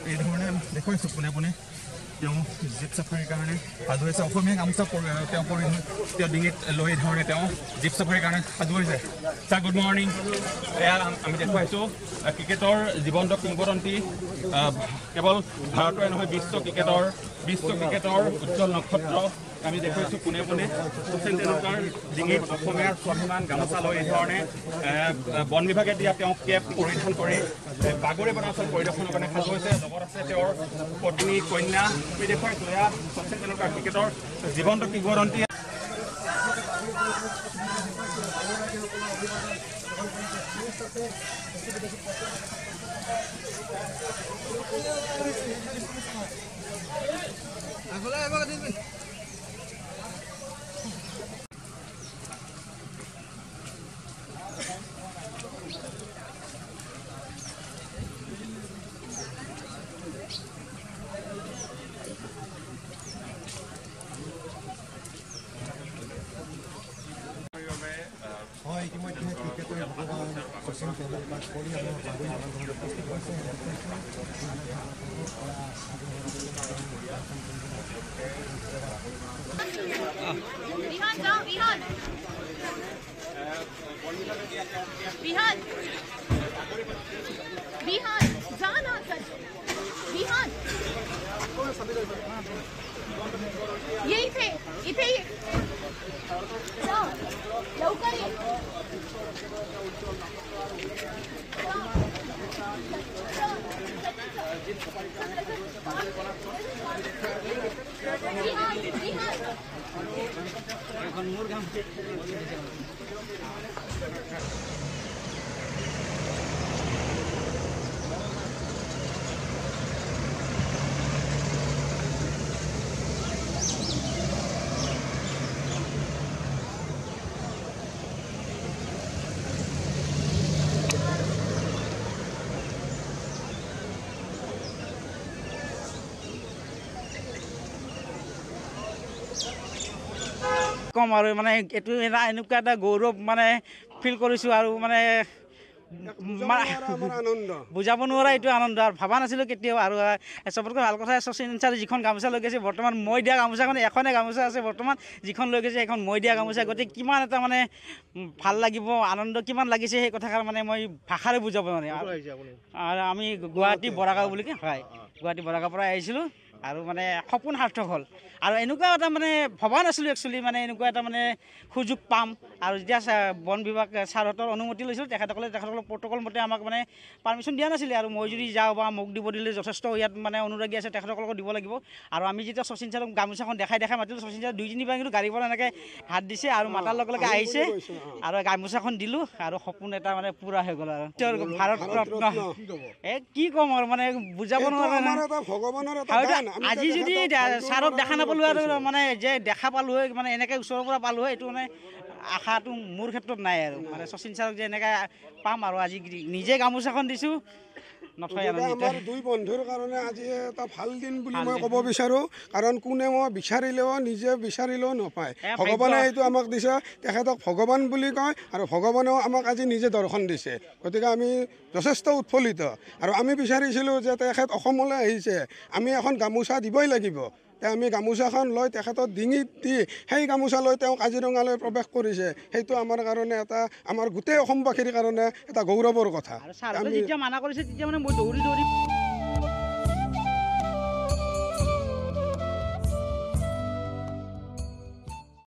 এই ধৰণে দেখুৱাইছোঁ পোনে পোনে তেওঁ জীপ চাফাৰীৰ কাৰণে সাজু হৈছে অসমীয়া গামোচা তেওঁ ডিঙিত লৈ ধৰণে তেওঁ জীপ চাফাৰীৰ কাৰণে সাজু হৈছে ছাৰ গুড মৰ্ণিং এয়া আমি দেখুৱাইছোঁ ক্ৰিকেটৰ জীৱন্ত কিংবদন্তী কেৱল ভাৰতৰে নহয় বিশ্ব ক্ৰিকেটৰ উজ্জ্বল নক্ষত্ৰ আমি দেখুৱাইছোঁ পোনে পোনে শচীন তেণ্ডুলকাৰ ডিঙিত অসমীয়াৰ স্বাভিমান গামোচা লৈ এই ধৰণে বন বিভাগে দিয়া তেওঁ কেপ পৰিধান কৰি বাগৰি বনাঞ্চল পৰিদৰ্শনৰ কাৰণে সাজু হৈছে লগত আছে তেওঁৰ পত্নী কন্যা আমি দেখুৱাইছোঁ এয়া শচীন তেণ্ডুলকাৰ ক্ৰিকেটৰ জীৱন্ত কিংবদন্তী হয় ইতিমধ্যে ক্ৰিকেটৰ ভগৱান শচীন তেণ্ডুলকাৰ পৰিয়ালৰ উপস্থিত হৈছে यही थे इथे लवकर ये কম আৰু মানে এইটো এনেকুৱা এটা গৌৰৱ মানে ফিল কৰিছোঁ আৰু মানে বুজাব নোৱাৰা এইটো আনন্দ আৰু ভবা নাছিলোঁ কেতিয়াও আৰু চবতকৈ ভাল কথা শচীন ছাৰে যিখন গামোচা লৈ গৈছে বৰ্তমান মই দিয়া গামোচাখন এখনে গামোচা আছে বৰ্তমান যিখন লৈ গৈছে সেইখন মই দিয়া গামোচা গতিকে কিমান এটা মানে ভাল লাগিব আনন্দ কিমান লাগিছে সেই কথাষাৰ মানে মই ভাষাৰে বুজাব নোৱাৰিম আৰু আমি গুৱাহাটী বৰাগাঁও বুলি হয় গুৱাহাটী বৰাগাঁৱৰ পৰা আহিছিলোঁ আৰু মানে সপোন সাৰ্থক হ'ল আৰু এনেকুৱা এটা মানে ভবা নাছিলোঁ একচুৱেলি মানে এনেকুৱা এটা মানে সুযোগ পাম আৰু যেতিয়া বন বিভাগ ছাৰহঁতৰ অনুমতি লৈছিলোঁ তেখেতসকলে প্ৰট'কল মতে আমাক মানে পাৰ্মিশ্যন দিয়া নাছিলে আৰু মই যদি যাওঁ বা মোক দিব দিলে যথেষ্ট ইয়াত মানে অনুৰাগী আছে তেখেতসকলক দিব লাগিব আৰু আমি যেতিয়া শচীন ছাৰক গামোচাখন দেখাই মাতিলোঁ শচীন ছাৰ 2-3বাৰ কিন্তু গাড়ীৰ পৰা এনেকৈ হাত দিছে আৰু মাতাৰ লগে লগে আহিছে আৰু গামোচাখন দিলোঁ আৰু সপোন এটা মানে পূৰা হৈ গ'ল আৰু ভাৰত ৰত্ন কি ক'ম আৰু মানে বুজাব নোৱাৰা আজি যদি ছাৰক দেখা নাপালোঁ আৰু মানে যে দেখা পালোঁ হয় মানে এনেকৈ ওচৰৰ পৰা পালোঁ হয় এইটো মানে আশাটো মোৰ ক্ষেত্ৰত নাই আৰু মানে শচীন ছাৰক যে এনেকৈ পাম আৰু আজি নিজে গামোচাখন দিছোঁ নথৈ আমাৰ দুই বন্ধুৰ কাৰণে আজি এটা ভাল দিন বুলি মই ক'ব বিচাৰোঁ কাৰণ কোনেও নিজে বিচাৰিলেও নাপায় ভগৱানে এইটো আমাক দিছে তেখেতক ভগৱান বুলি কয় আৰু ভগৱানেও আমাক আজি নিজে দৰ্শন দিছে গতিকে আমি যথেষ্ট উৎফুল্লিত আৰু আমি বিচাৰিছিলোঁ যে তেখেত অসমলৈ আহিছে আমি এখন গামোচা দিবই লাগিব আমি গামোচাখন লৈ তেখেতৰ ডিঙিত দি সেই গামোচা লৈ তেওঁ কাজিৰঙালৈ প্ৰৱেশ কৰিছে সেইটো আমাৰ কাৰণে এটা আমাৰ গোটেই অসমবাসীৰ কাৰণে এটা গৌৰৱৰ কথা যেতিয়া মানা কৰিছে তেতিয়া মানে মই দৌৰি